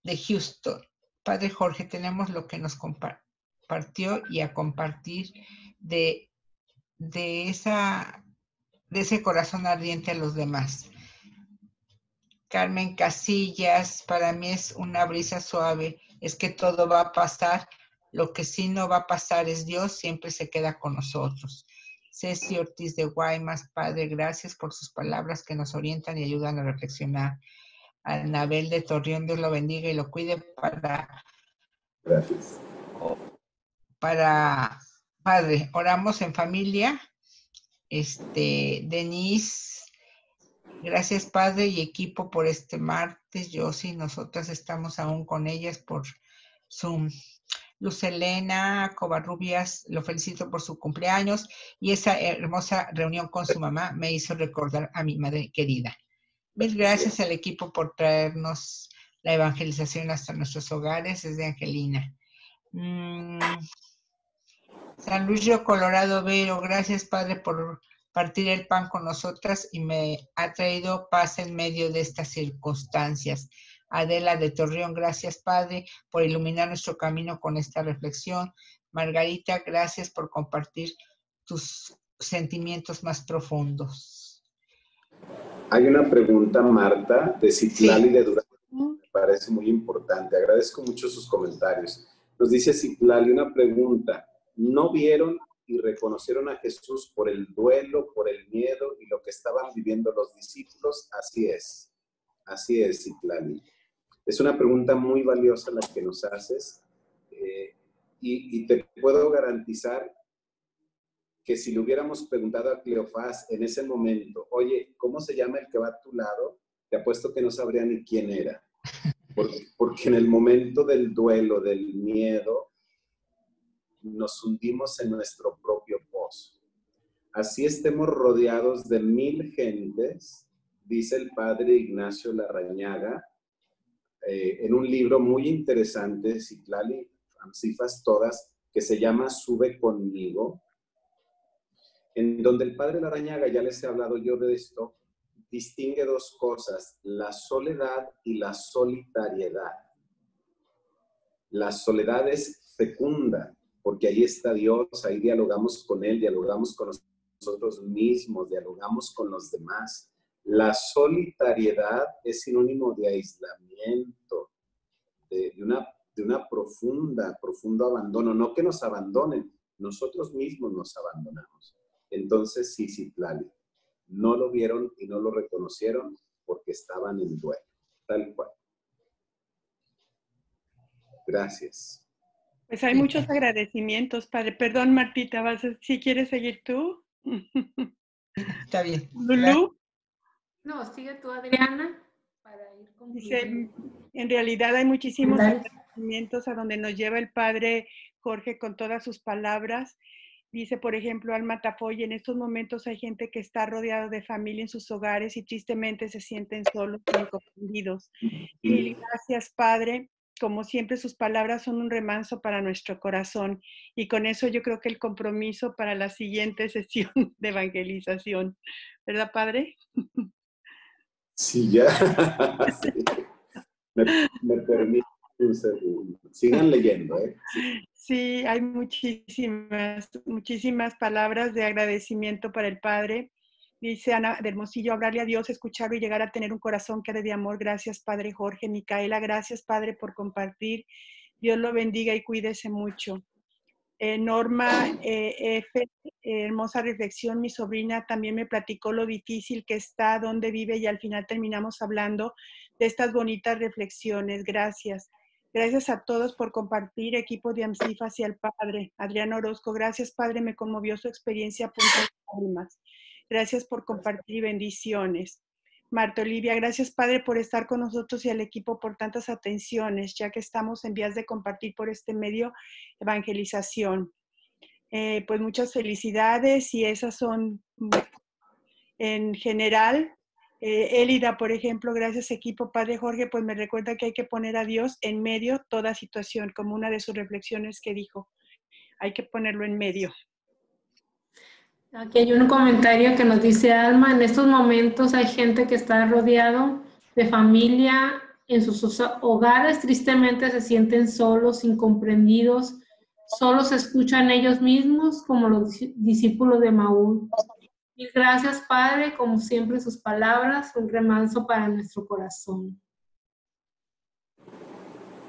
de Houston. Padre Jorge, tenemos lo que nos compartió y a compartir de ese corazón ardiente a los demás. Carmen Casillas, para mí es una brisa suave, es que todo va a pasar, lo que sí no va a pasar es Dios, siempre se queda con nosotros. Ceci Ortiz de Guaymas, Padre, gracias por sus palabras que nos orientan y ayudan a reflexionar. Anabel de Torreón, Dios lo bendiga y lo cuide Gracias. Para Padre, oramos en familia. Denise, gracias, Padre y equipo, por este martes. Yo sí, nosotras estamos aún con ellas por Zoom. Luz Elena Covarrubias, lo felicito por su cumpleaños y esa hermosa reunión con su mamá me hizo recordar a mi madre querida. Mil gracias al equipo por traernos la evangelización hasta nuestros hogares, desde Angelina. San Luis Río Colorado, Vero, gracias, Padre, por partir el pan con nosotras y me ha traído paz en medio de estas circunstancias. Adela de Torreón, gracias, Padre, por iluminar nuestro camino con esta reflexión. Margarita, gracias por compartir tus sentimientos más profundos. Hay una pregunta, Marta, de Citlali de Durango, me parece muy importante. Agradezco mucho sus comentarios. Nos dice Citlali una pregunta. ¿No vieron y reconocieron a Jesús por el duelo, por el miedo y lo que estaban viviendo los discípulos? Así es, Citlali. Es una pregunta muy valiosa la que nos haces y te puedo garantizar que si le hubiéramos preguntado a Cleofás en ese momento, oye, ¿cómo se llama el que va a tu lado? Te apuesto que no sabría ni quién era. Porque en el momento del duelo, del miedo, nos hundimos en nuestro propio pozo. Así estemos rodeados de 1000 gentes, dice el padre Ignacio Larrañaga, en un libro muy interesante, Citlali, Amsifas todas, que se llama Sube conmigo, en donde el padre Larrañaga, ya les he hablado yo de esto, distingue dos cosas, la soledad y la solitariedad. La soledad es fecunda, porque ahí está Dios, ahí dialogamos con Él, dialogamos con nosotros mismos, dialogamos con los demás. La solitariedad es sinónimo de aislamiento, de una profundo abandono, no que nos abandonen, nosotros mismos nos abandonamos. Entonces, sí, Citlali, no lo vieron y no lo reconocieron porque estaban en duelo, tal cual. Gracias. Pues hay muchos agradecimientos, Padre. Perdón, Martita, si quieres seguir tú. Está bien. Lulú. No, sigue tú, Adriana, para ir Dice, concluyendo. en realidad hay muchísimos Dale. agradecimientos a donde nos lleva el Padre Jorge con todas sus palabras. Dice, por ejemplo, Alma Tafoy, en estos momentos hay gente que está rodeada de familia en sus hogares y tristemente se sienten solos e incomprendidos. Mil gracias, Padre. Como siempre, sus palabras son un remanso para nuestro corazón. Y con eso yo creo que el compromiso para la siguiente sesión de evangelización. ¿Verdad, Padre? Sí, ya. Sí. Me permite un segundo. Sigan leyendo, ¿eh? Sí. Sí, hay muchísimas palabras de agradecimiento para el Padre. Dice Ana de Hermosillo, hablarle a Dios, escucharlo y llegar a tener un corazón que arde de amor. Gracias, Padre Jorge. Micaela, gracias, Padre, por compartir. Dios lo bendiga y cuídese mucho. Norma F., hermosa reflexión. Mi sobrina también me platicó lo difícil que está, dónde vive y al final terminamos hablando de estas bonitas reflexiones. Gracias. Gracias a todos por compartir, equipo de AMSIF hacia el Padre. Adrián Orozco, gracias, Padre, me conmovió su experiencia a punto de lágrimas. Gracias por compartir y bendiciones. Marta Olivia, gracias, Padre, por estar con nosotros y al equipo por tantas atenciones, ya que estamos en vías de compartir por este medio evangelización. Pues muchas felicidades y esas son en general. Élida, por ejemplo, gracias equipo, Padre Jorge, pues me recuerda que hay que poner a Dios en medio toda situación, como una de sus reflexiones que dijo. Hay que ponerlo en medio. Aquí hay un comentario que nos dice Alma, en estos momentos hay gente que está rodeado de familia en sus hogares, tristemente se sienten solos, incomprendidos, solo se escuchan ellos mismos como los discípulos de Maús. Mil gracias, Padre, como siempre sus palabras, un remanso para nuestro corazón.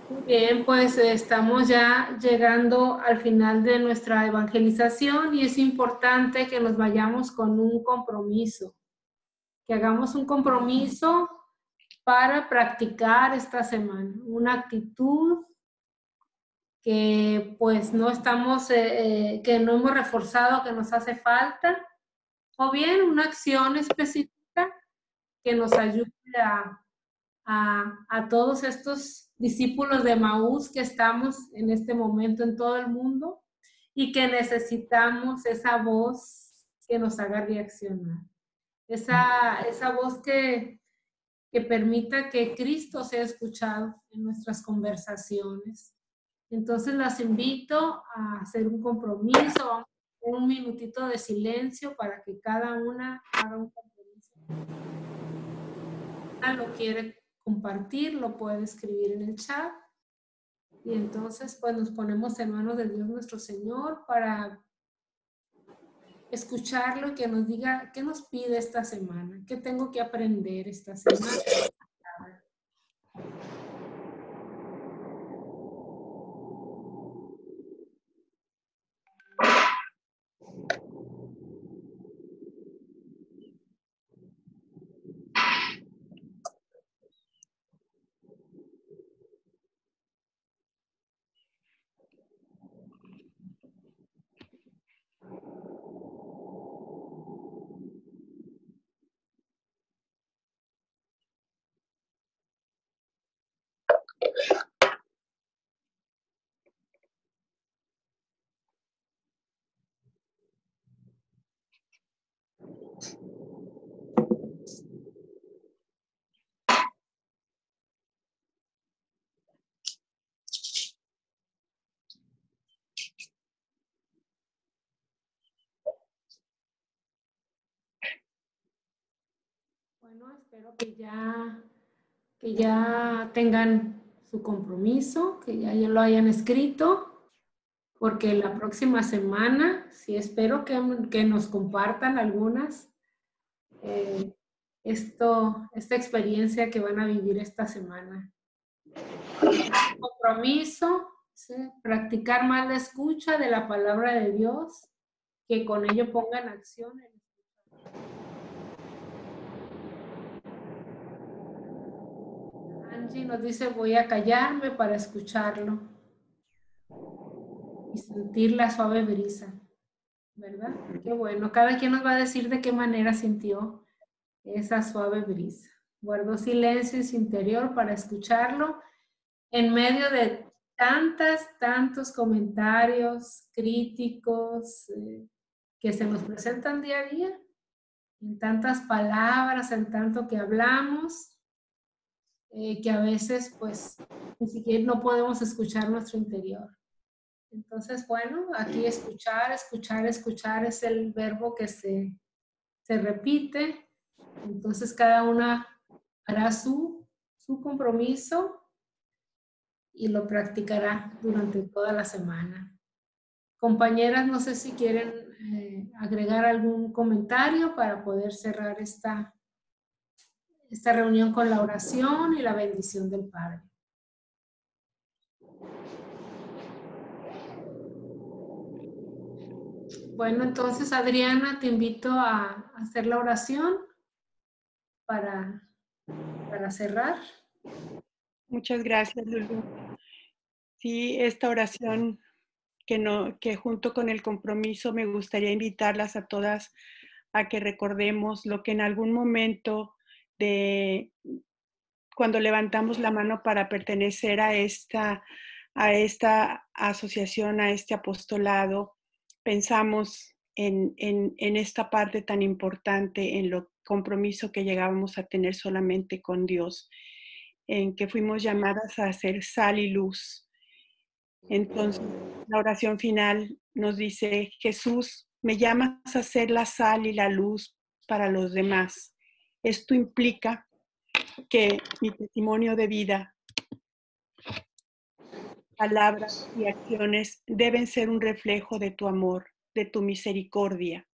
Muy bien, pues estamos ya llegando al final de nuestra evangelización y es importante que nos vayamos con un compromiso, que hagamos un compromiso para practicar esta semana, una actitud que pues no estamos, que no hemos reforzado, que nos hace falta, o bien una acción específica que nos ayude a todos estos discípulos de Maús que estamos en este momento en todo el mundo y que necesitamos esa voz que nos haga reaccionar. Esa voz que permita que Cristo sea escuchado en nuestras conversaciones. Entonces las invito a hacer un compromiso, vamos a hacer un minutito de silencio para que cada una haga un compromiso. Si lo quiere compartir, lo puede escribir en el chat. Y entonces pues nos ponemos en manos de Dios nuestro Señor para escucharlo y que nos diga qué nos pide esta semana, qué tengo que aprender esta semana. Bueno, espero que ya tengan su compromiso, que ya lo hayan escrito, porque la próxima semana, sí espero que nos compartan algunas esta experiencia que van a vivir esta semana. Compromiso, ¿sí? Practicar más la escucha de la palabra de Dios, que con ello pongan acción en Angie nos dice, voy a callarme para escucharlo y sentir la suave brisa, ¿verdad? Qué bueno. Cada quien nos va a decir de qué manera sintió esa suave brisa. Guardó silencio en su interior para escucharlo en medio de tantos comentarios críticos que se nos presentan día a día, en tantas palabras, en tanto que hablamos, que a veces pues ni siquiera no podemos escuchar nuestro interior. Entonces, bueno, aquí escuchar es el verbo que se repite. Entonces, cada una hará su compromiso y lo practicará durante toda la semana. Compañeras, no sé si quieren agregar algún comentario para poder cerrar esta reunión con la oración y la bendición del Padre. Bueno, entonces, Adriana, te invito a hacer la oración para cerrar. Muchas gracias, Lulu. Sí, esta oración que junto con el compromiso me gustaría invitarlas a todas a que recordemos lo que en algún momento cuando levantamos la mano para pertenecer a esta asociación, a este apostolado, pensamos en esta parte tan importante, en lo compromiso que llegábamos a tener solamente con Dios, en que fuimos llamadas a ser sal y luz. Entonces, la oración final nos dice, Jesús, me llamas a ser la sal y la luz para los demás. Esto implica que mi testimonio de vida, palabras y acciones deben ser un reflejo de tu amor, de tu misericordia.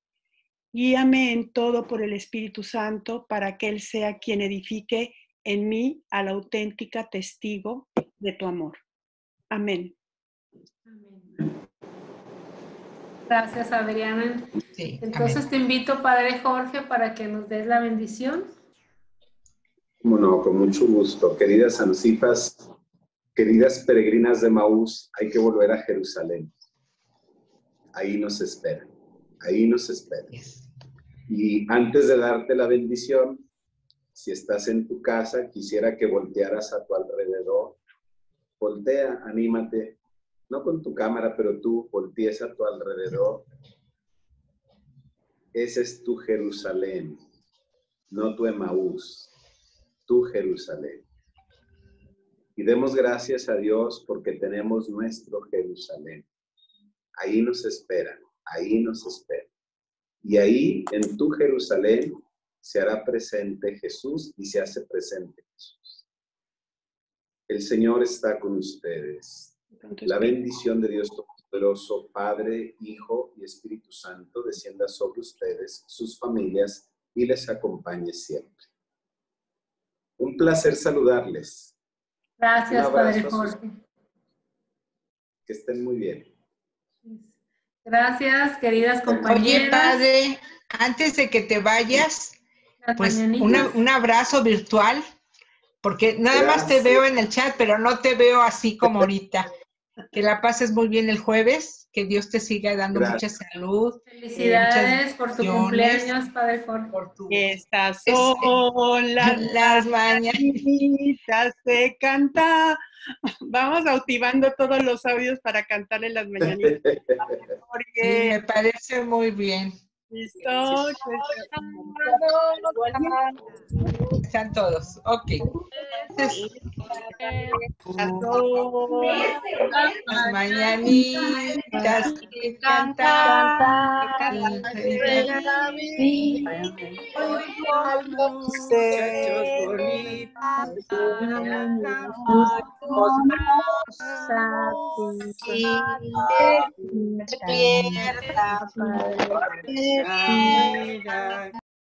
Guíame en todo por el Espíritu Santo para que Él sea quien edifique en mí al auténtica testigo de tu amor. Amén. Gracias, Adriana. Sí, entonces amén. te invito, Padre Jorge, para que nos des la bendición. Bueno, con mucho gusto. Queridas Anusifas, queridas peregrinas de Maús, hay que volver a Jerusalén. Ahí nos esperan. Ahí nos esperan. Y antes de darte la bendición, si estás en tu casa, quisiera que voltearas a tu alrededor. Voltea, anímate. No con tu cámara, pero tú voltees a tu alrededor. Ese es tu Jerusalén, no tu Emaús, tu Jerusalén. Y demos gracias a Dios porque tenemos nuestro Jerusalén. Ahí nos esperan, ahí nos esperan. Y ahí, en tu Jerusalén, se hará presente Jesús y se hace presente Jesús. El Señor está con ustedes. La bendición de Dios Todopoderoso, Padre, Hijo y Espíritu Santo, descienda sobre ustedes, sus familias, y les acompañe siempre. Un placer saludarles. Gracias, Padre Jorge. Que estén muy bien. Gracias, queridas compañeras. Oye, Padre, antes de que te vayas, pues un abrazo virtual, porque nada más te veo en el chat, pero no te veo así como ahorita. Que la pases muy bien el jueves, que Dios te siga dando mucha salud. Felicidades por tu cumpleaños, Padre Jorge. Estas son las mañanitas de cantar. Vamos activando todos los audios para cantarle las mañanitas. Sí, me parece muy bien. ¿Listo? Están todos. Ok. Entonces, las mañanitas que cantan muchachos bonitos,